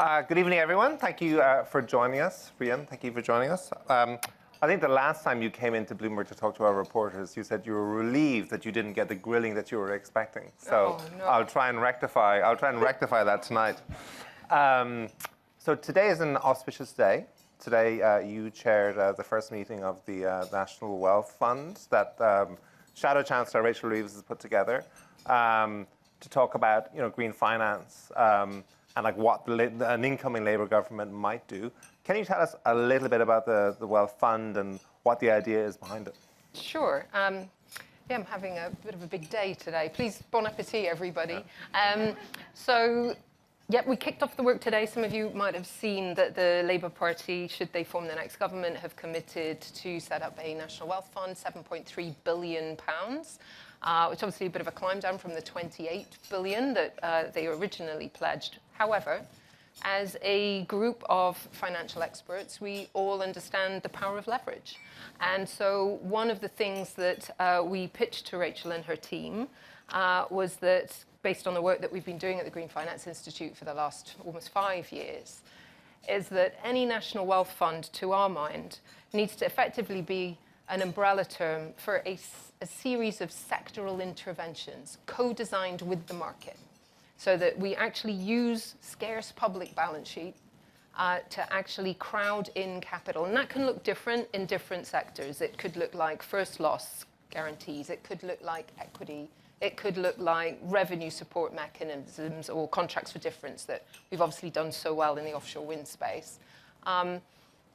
Good evening, everyone. Thank you for joining us. Rhian, thank you for joining us. I think the last time you came into Bloomberg to talk to our reporters, you said you were relieved that you didn't get the grilling that you were expecting. So no. I'll try and rectify that tonight. So today is an auspicious day. Today you chaired the first meeting of the National Wealth Fund that Shadow Chancellor Rachel Reeves has put together to talk about green finance and like what an incoming Labour government might do. Can you tell us a little bit about the Wealth Fund and what the idea is behind it? Sure. Yeah, I'm having a bit of a big day today. Please, bon appetit, everybody. Yeah, we kicked off the work today. Some of you might have seen that the Labour Party, should they form the next government, have committed to set up a National Wealth Fund, £7.3 billion, which is obviously a bit of a climb down from the £28 billion that they originally pledged. However, as a group of financial experts, we all understand the power of leverage. And so one of the things that we pitched to Rachel and her team was that, based on the work that we've been doing at the Green Finance Institute for the last almost 5 years, is that any national wealth fund, to our mind, needs to effectively be an umbrella term for a series of sectoral interventions co-designed with the market, so that we actually use scarce public balance sheet to actually crowd in capital. And that can look different in different sectors. It could look like first loss guarantees. It could look like equity. It could look like revenue support mechanisms or contracts for difference that we've obviously done so well in the offshore wind space.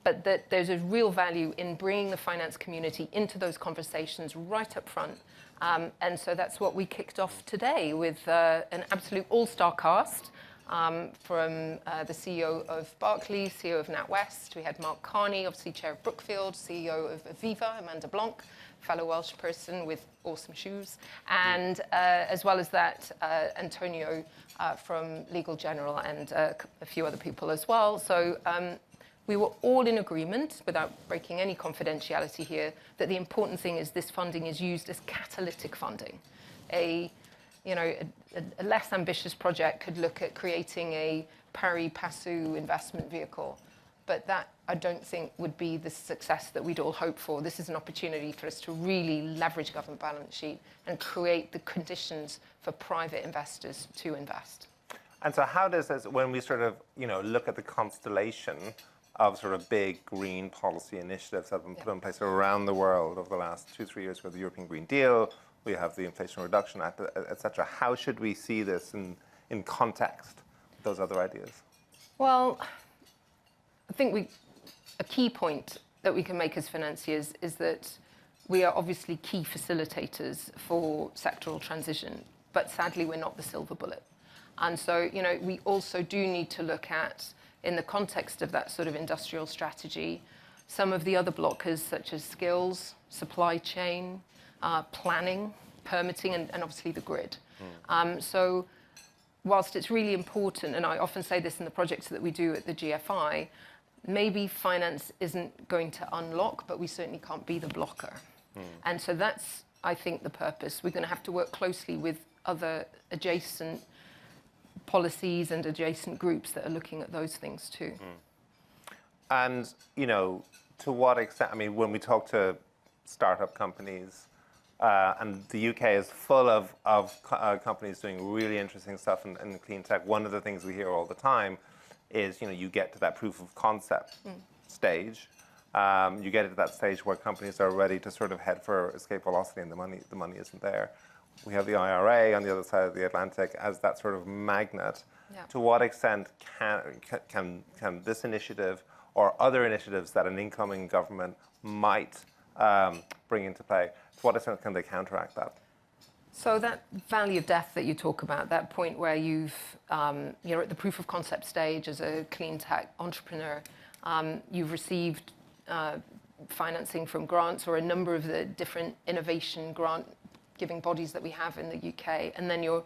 But that there's a real value in bringing the finance community into those conversations right up front. And so that's what we kicked off today with an absolute all-star cast from the CEO of Barclays, CEO of NatWest. We had Mark Carney, obviously Chair of Brookfield, CEO of Aviva, Amanda Blanc, fellow Welsh person with awesome shoes, and as well as that, Antonio from Legal General and a few other people as well. So we were all in agreement, without breaking any confidentiality here, that the important thing is this funding is used as catalytic funding. A less ambitious project could look at creating a pari passu investment vehicle, but that, I don't think, would be the success that we'd all hope for. This is an opportunity for us to really leverage government balance sheet and create the conditions for private investors to invest. And so how does this, when we sort of look at the constellation of sort of big green policy initiatives that have been put in place around the world over the last 2-3 years, with the European Green Deal, we have the Inflation Reduction Act, et cetera. How should we see this in context with those other ideas? Well, I think a key point that we can make as financiers is that we are obviously key facilitators for sectoral transition, but sadly we're not the silver bullet. And so, we also do need to look at, in the context of that sort of industrial strategy, some of the other blockers such as skills, supply chain, planning, permitting, and obviously the grid. So whilst it's really important, and I often say this in the projects that we do at the GFI, maybe finance isn't going to unlock, but we certainly can't be the blocker. And so that's, I think, the purpose. We're going to have to work closely with other adjacent policies and adjacent groups that are looking at those things too. And, to what extent, I mean, when we talk to startup companies, and the UK is full of companies doing really interesting stuff in clean tech, one of the things we hear all the time is, you get to that proof of concept stage. You get to that stage where companies are ready to sort of head for escape velocity and the money isn't there. We have the IRA on the other side of the Atlantic as that sort of magnet. Yeah. To what extent can this initiative or other initiatives that an incoming government might bring into play, to what extent can they counteract that? So that valley of death that you talk about, that point where you're at the proof of concept stage as a clean tech entrepreneur, you've received financing from grants or a number of the different innovation grant-giving bodies that we have in the UK, and then you're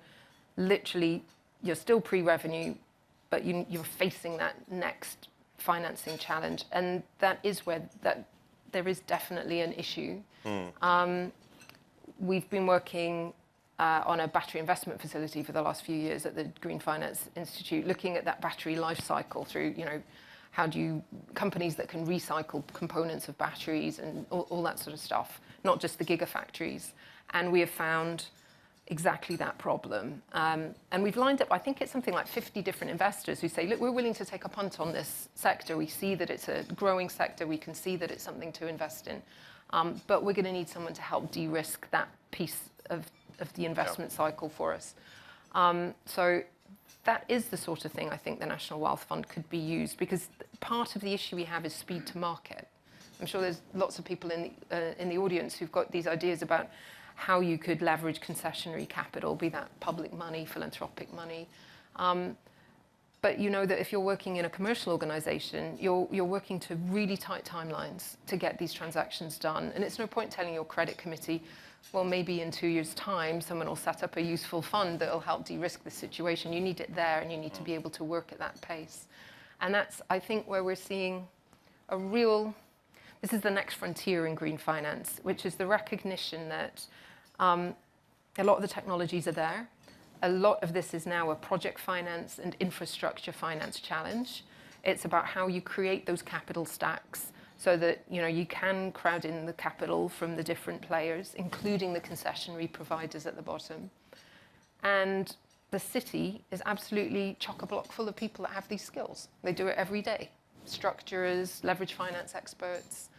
still pre-revenue, but you're facing that next financing challenge, and that is where there is definitely an issue. We've been working on a battery investment facility for the last few years at the Green Finance Institute, looking at that battery life cycle through, how do you, companies that can recycle components of batteries and all that sort of stuff, not just the gigafactories. And we have found exactly that problem. And we've lined up, I think it's something like 50 different investors who say, look, we're willing to take a punt on this sector. We see that it's a growing sector. We can see that it's something to invest in. But we're going to need someone to help de-risk that piece of the investment cycle for us. So that is the sort of thing I think the National Wealth Fund could be used, because part of the issue we have is speed to market. I'm sure there's lots of people in the audience who've got these ideas about how you could leverage concessionary capital, be that public money, philanthropic money. But you know that if you're working in a commercial organization, you're working to really tight timelines to get these transactions done. And it's no point telling your credit committee, well, maybe in 2 years' time, someone will set up a useful fund that will help de-risk the situation. You need it there, and you need to be able to work at that pace. And that's, I think, where we're seeing a real, this is the next frontier in green finance, which is the recognition that a lot of the technologies are there. A lot of this is now a project finance and infrastructure finance challenge. It's about how you create those capital stacks so that you can crowd in the capital from the different players, including the concessionary providers at the bottom. And the city is absolutely chock-a-block full of people that have these skills. They do it every day. Structurers, leverage finance experts,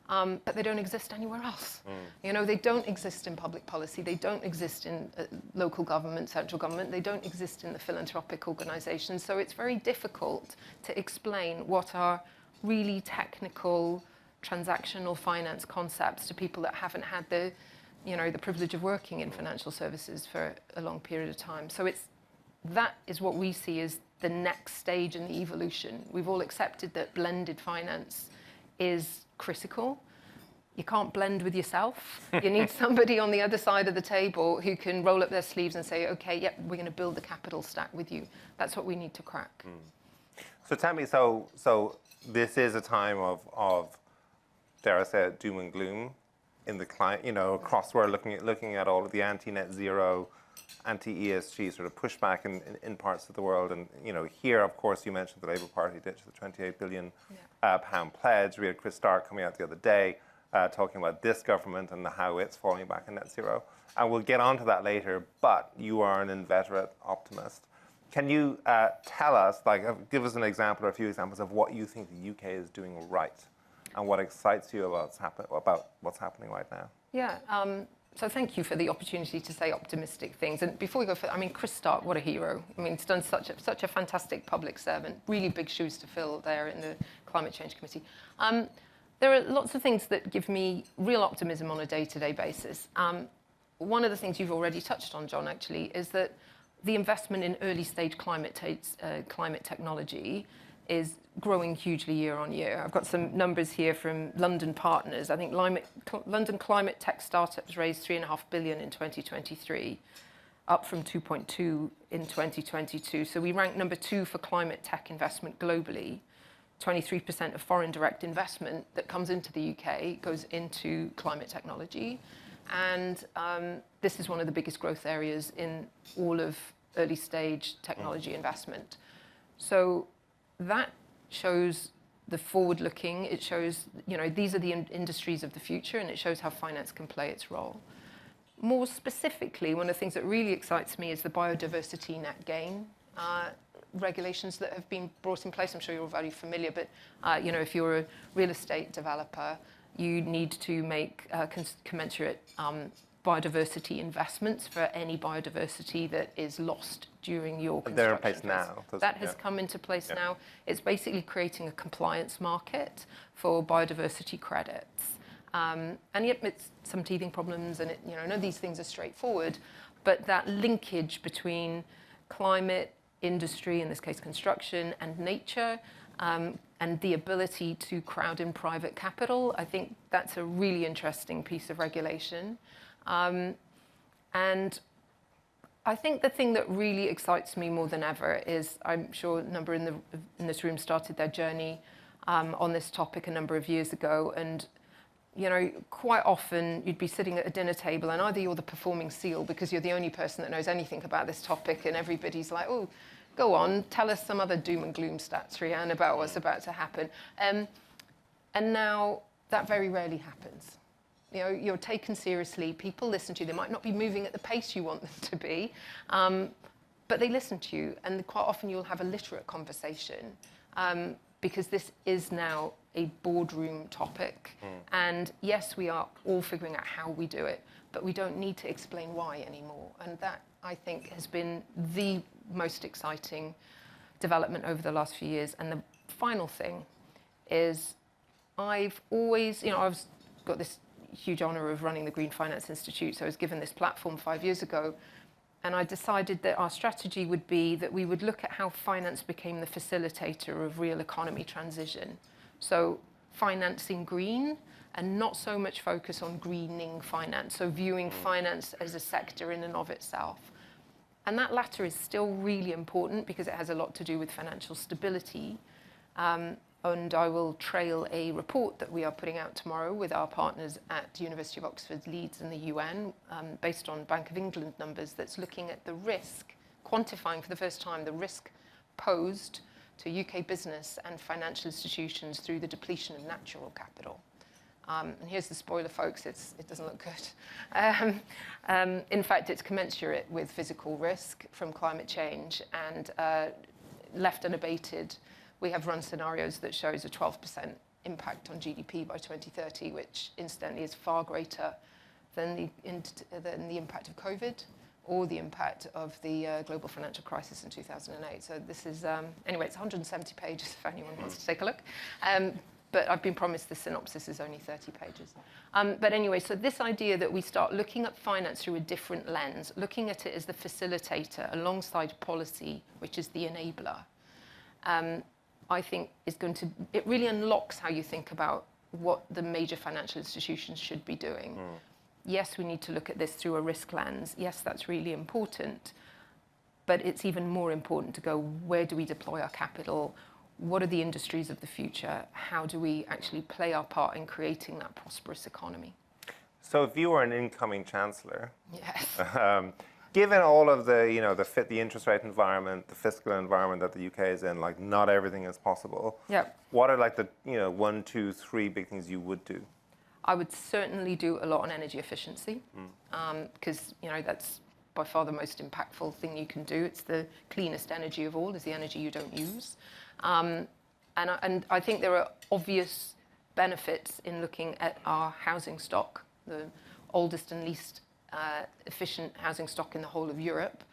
but they don't exist anywhere else. They don't exist in public policy. They don't exist in local government, central government. They don't exist in the philanthropic organizations. So it's very difficult to explain what are really technical transactional finance concepts to people that haven't had the privilege of working in financial services for a long period of time. So that is what we see as the next stage in the evolution. We've all accepted that blended finance is critical. You can't blend with yourself. You need somebody on the other side of the table who can roll up their sleeves and say, okay, yep, we're going to build the capital stack with you. That's what we need to crack. So tell me, so this is a time of dare I say it, doom and gloom in the climate, across the world, looking at all of the anti-net zero, anti-ESG sort of pushback in parts of the world. And, here, of course, you mentioned the Labour Party ditched the 28 billion pound pledge. We had Chris Stark coming out the other day talking about this government and how it's falling back in net zero. And we'll get onto that later, but you are an inveterate optimist. Can you tell us, give us an example or a few examples of what you think the UK is doing right and what excites you about what's happening right now? Yeah, so thank you for the opportunity to say optimistic things. And before we go further, Chris Stark, what a hero. He's done such a fantastic public servant, really big shoes to fill there in the Climate Change Committee. There are lots of things that give me real optimism on a day-to-day basis. One of the things you've already touched on, John, actually, is that the investment in early-stage climate technology is growing hugely year on year. I've got some numbers here from London partners. I think London climate tech startups raised $3.5 billion in 2023, up from 2.2 in 2022. So we rank number 2 for climate tech investment globally. 23% of foreign direct investment that comes into the UK goes into climate technology. And this is one of the biggest growth areas in all of early stage technology investment. So that shows the forward looking. It shows, these are the industries of the future, and it shows how finance can play its role. More specifically, one of the things that really excites me is the biodiversity net gain regulations that have been brought in place. I'm sure you're very familiar, but if you're a real estate developer, you need to make commensurate biodiversity investments for any biodiversity that is lost during your construction. They're in place now. That has come into place now. It's basically creating a compliance market for biodiversity credits. And yet it's some teething problems, and none of these things are straightforward, but that linkage between climate, industry, in this case construction, and nature, and the ability to crowd in private capital, I think that's a really interesting piece of regulation. And I think the thing that really excites me more than ever is, I'm sure a number in this room started their journey on this topic a number of years ago, and quite often you'd be sitting at a dinner table and either you're the performing seal because you're the only person that knows anything about this topic and everybody's like, oh, go on, tell us some other doom and gloom stats, Rhian, about what's about to happen. And now that very rarely happens. You're taken seriously, people listen to you. They might not be moving at the pace you want them to be, but they listen to you, and quite often you'll have a literate conversation because this is now a boardroom topic. And yes, we are all figuring out how we do it, but we don't need to explain why anymore. And that, I think, has been the most exciting development over the last few years. And the final thing is I've always, I've got this huge honor of running the Green Finance Institute, so I was given this platform 5 years ago, and I decided that our strategy would be that we would look at how finance became the facilitator of real economy transition. So financing green and not so much focus on greening finance, so viewing finance as a sector in and of itself. And that latter is still really important because it has a lot to do with financial stability. And I will trail a report that we are putting out tomorrow with our partners at University of Oxford, Leeds and the UN, based on Bank of England numbers, that's looking at the risk, quantifying for the first time the risk posed to UK business and financial institutions through the depletion of natural capital. And here's the spoiler, folks, it doesn't look good. In fact, it's commensurate with physical risk from climate change, and left unabated, we have run scenarios that shows a 12% impact on GDP by 2030, which incidentally is far greater than the impact of COVID or the impact of the global financial crisis in 2008. So this is, anyway, it's 170 pages if anyone wants to take a look. But I've been promised the synopsis is only 30 pages. But anyway, so this idea that we start looking at finance through a different lens, looking at it as the facilitator alongside policy, which is the enabler, I think is going to, it really unlocks how you think about what the major financial institutions should be doing. Yes, we need to look at this through a risk lens. Yes, that's really important. But it's even more important to go, where do we deploy our capital? What are the industries of the future? How do we actually play our part in creating that prosperous economy? So if you were an incoming chancellor, yes. Given all of the the interest rate environment, the fiscal environment that the UK is in, like not everything is possible. Yep. What are like the 1, 2, 3 big things you would do? I would certainly do a lot on energy efficiency, because that's by far the most impactful thing you can do. It's the cleanest energy of all, is the energy you don't use. And I think there are obvious benefits in looking at our housing stock, the oldest and least efficient housing stock in the whole of Europe.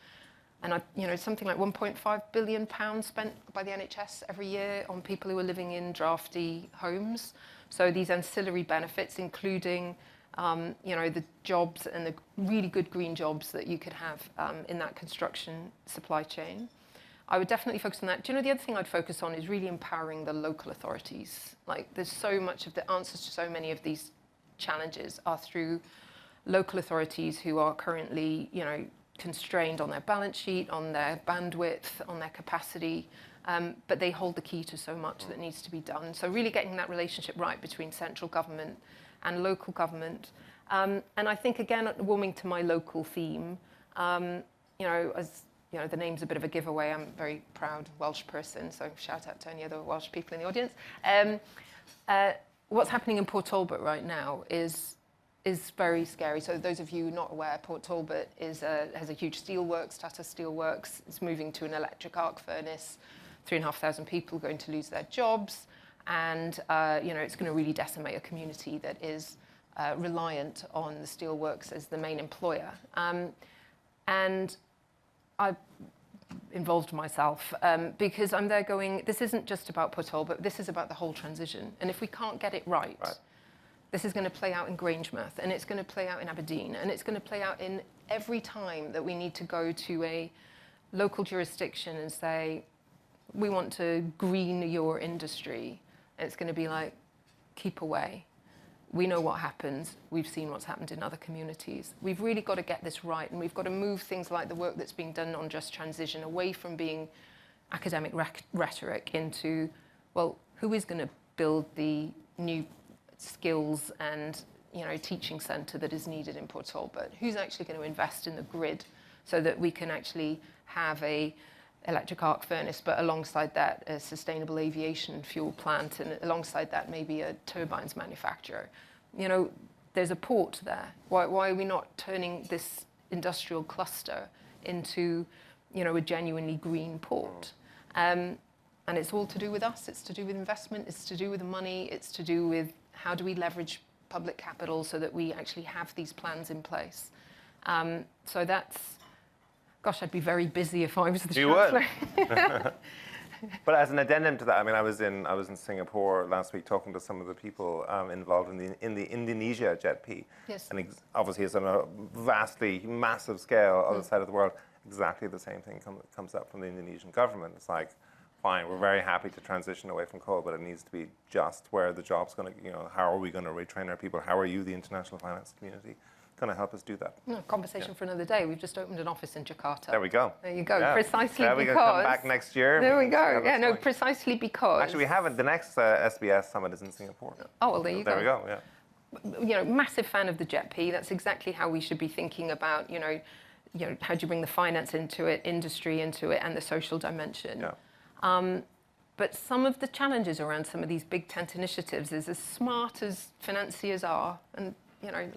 And something like £1.5 billion spent by the NHS every year on people who are living in drafty homes. So these ancillary benefits, including the jobs and the really good green jobs that you could have in that construction supply chain. I would definitely focus on that. The other thing I'd focus on is really empowering the local authorities. Like, there's so much of the answers to so many of these challenges are through local authorities who are currently, constrained on their balance sheet, on their bandwidth, on their capacity, but they hold the key to so much that needs to be done. So really getting that relationship right between central government and local government. And I think, again, warming to my local theme, as the name's a bit of a giveaway. I'm a very proud Welsh person, so shout out to any other Welsh people in the audience. What's happening in Port Talbot right now is very scary. So those of you not aware, Port Talbot has a huge steelworks, Tata Steelworks. It's moving to an electric arc furnace. 3,500 people are going to lose their jobs, and it's going to really decimate a community that is reliant on the steelworks as the main employer. And I've involved myself because I'm there going, this isn't just about Port Talbot, this is about the whole transition. And if we can't get it right. This is going to play out in Grangemouth, and it's going to play out in Aberdeen, and it's going to play out in every time that we need to go to a local jurisdiction and say, we want to green your industry. And it's going to be like, keep away. We know what happens. We've seen what's happened in other communities. We've really got to get this right, and we've got to move things like the work that's being done on just transition away from being academic rhetoric into, well, who is going to build the new skills and teaching centre that is needed in Port Talbot? Who's actually going to invest in the grid so that we can actually have a electric arc furnace, but alongside that, a sustainable aviation fuel plant, and alongside that, maybe a turbines manufacturer? There's a port there. Why are we not turning this industrial cluster into, a genuinely green port? And it's all to do with us. It's to do with investment. It's to do with the money. It's to do with how do we leverage public capital so that we actually have these plans in place. So that's, gosh, I'd be very busy if I was the Chancellor. Would. But as an addendum to that, I mean, I was in Singapore last week talking to some of the people involved in the Indonesia JETP. Yes. And obviously it's on a vastly massive scale other side of the world. Exactly the same thing comes up from the Indonesian government. It's like, fine, we're very happy to transition away from coal, but it needs to be just where the job's going to, how are we going to retrain our people? How are you, the international finance community, going to help us do that? Conversation for another day. We've just opened an office in Jakarta. There we go. There you go. Yeah. Precisely yeah, because... come back next year. There we go. Yeah, no, precisely because... Actually, we haven't. The next SBS summit is in Singapore. Oh, well, there you go. There we go, yeah. Massive fan of the JETP. That's exactly how we should be thinking about, how do you bring the finance into it, industry into it, and the social dimension. Yeah. But some of the challenges around some of these big tent initiatives is, as smart as financiers are, and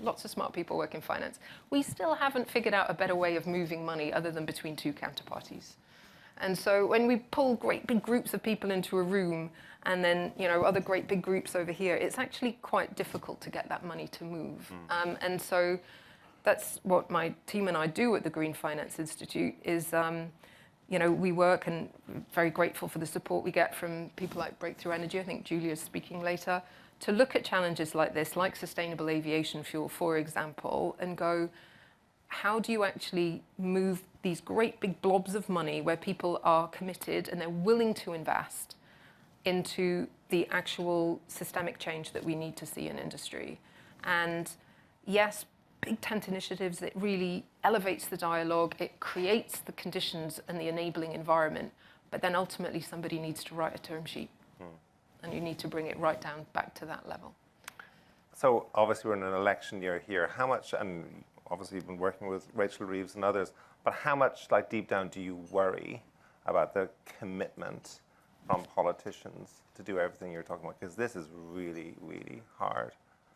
lots of smart people work in finance, we still haven't figured out a better way of moving money other than between two counterparties. And so when we pull great big groups of people into a room and then other great big groups over here, it's actually quite difficult to get that money to move. And so that's what my team and I do at the Green Finance Institute is, we work, and very grateful for the support we get from people like Breakthrough Energy. I think Julia's speaking later, to look at challenges like this, like sustainable aviation fuel, for example, and go, how do you actually move these great big blobs of money where people are committed and they're willing to invest into the actual systemic change that we need to see in industry? And yes, big tent initiatives, it really elevates the dialogue, it creates the conditions and the enabling environment, but then ultimately somebody needs to write a term sheet. And you need to bring it right down back to that level. So obviously we're in an election year here. How much, and obviously you've been working with Rachel Reeves and others, but how much, like deep down, do you worry about the commitment from politicians to do everything you're talking about? Because this is really, really hard.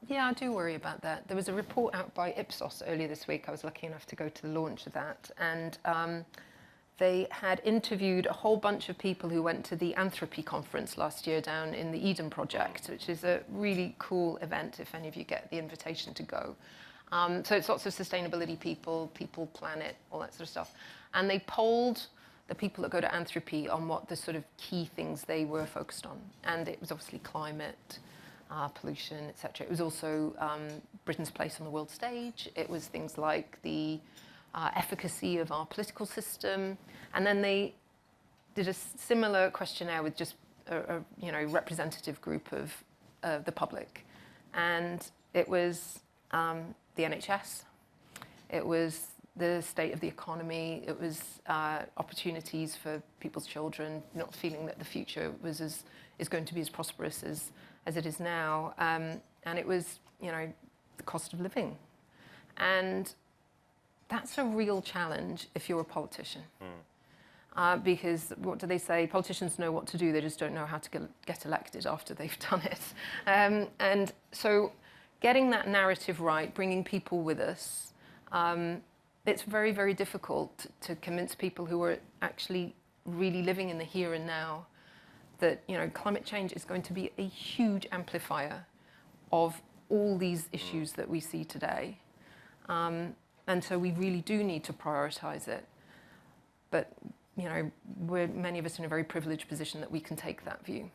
Yeah, I do worry about that. There was a report out by Ipsos earlier this week. I was lucky enough to go to the launch of that. And they had interviewed a whole bunch of people who went to the Anthropy conference last year down in the Eden Project, which is a really cool event if any of you get the invitation to go. So it's lots of sustainability people, planet, all that sort of stuff. And they polled the people that go to Anthropy on what the sort of key things they were focused on. And it was obviously climate, pollution, etc. It was also Britain's place on the world stage. It was things like the efficacy of our political system, and then they did a similar questionnaire with just a representative group of the public, and it was the NHS, it was the state of the economy, it was opportunities for people's children, not feeling that the future is going to be as prosperous as it is now, and it was the cost of living, and that's a real challenge if you're a politician. Because what do they say? Politicians know what to do, they just don't know how to get elected after they've done it. And so getting that narrative right, bringing people with us, it's very, very difficult to convince people who are actually really living in the here and now that climate change is going to be a huge amplifier of all these issues that we see today. And so we really do need to prioritise it. But, many of us in a very privileged position that we can take that view.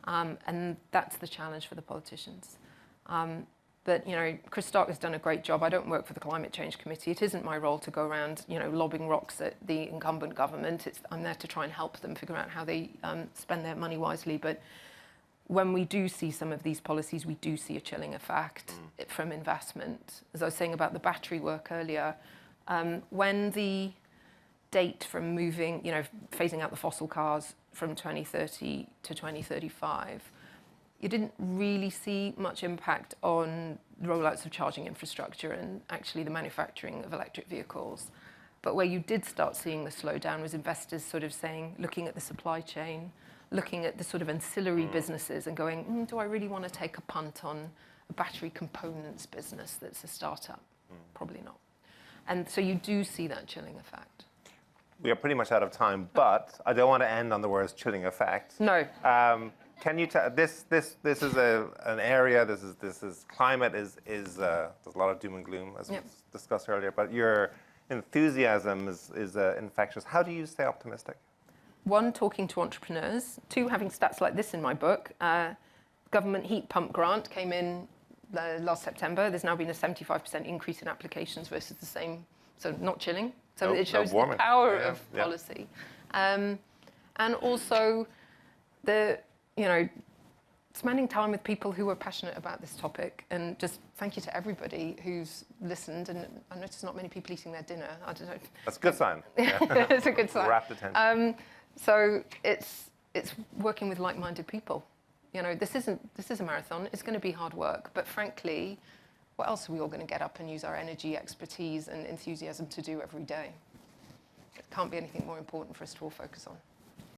And that's the challenge for the politicians. But, Chris Stark has done a great job. I don't work for the Climate Change Committee. It isn't my role to go around, lobbing rocks at the incumbent government. I'm there to try and help them figure out how they spend their money wisely. But when we do see some of these policies, we do see a chilling effect from investment. As I was saying about the battery work earlier, when the date from phasing out the fossil cars from 2030 to 2035, you didn't really see much impact on the rollouts of charging infrastructure and actually the manufacturing of electric vehicles. But where you did start seeing the slowdown was investors sort of saying, looking at the supply chain, looking at the sort of ancillary businesses and going, do I really want to take a punt on a battery components business that's a startup? Probably not. And so you do see that chilling effect. We are pretty much out of time, but I don't want to end on the words chilling effect. No. Can you tell this is an area. This is climate is there's a lot of doom and gloom as we discussed earlier. But your enthusiasm is infectious. How do you stay optimistic? One, talking to entrepreneurs. Two, having stats like this in my book. Government heat pump grant came in last September. There's now been a 75% increase in applications versus the same. So not chilling. So it shows the power of policy. And also spending time with people who are passionate about this topic. And just thank you to everybody who's listened. And I noticed not many people eating their dinner. I don't know. That's a good sign. It's a good sign. Rapt attention. So it's working with like-minded people. This is a marathon. It's going to be hard work. But frankly, what else are we all going to get up and use our energy, expertise, and enthusiasm to do every day? It can't be anything more important for us to all focus on.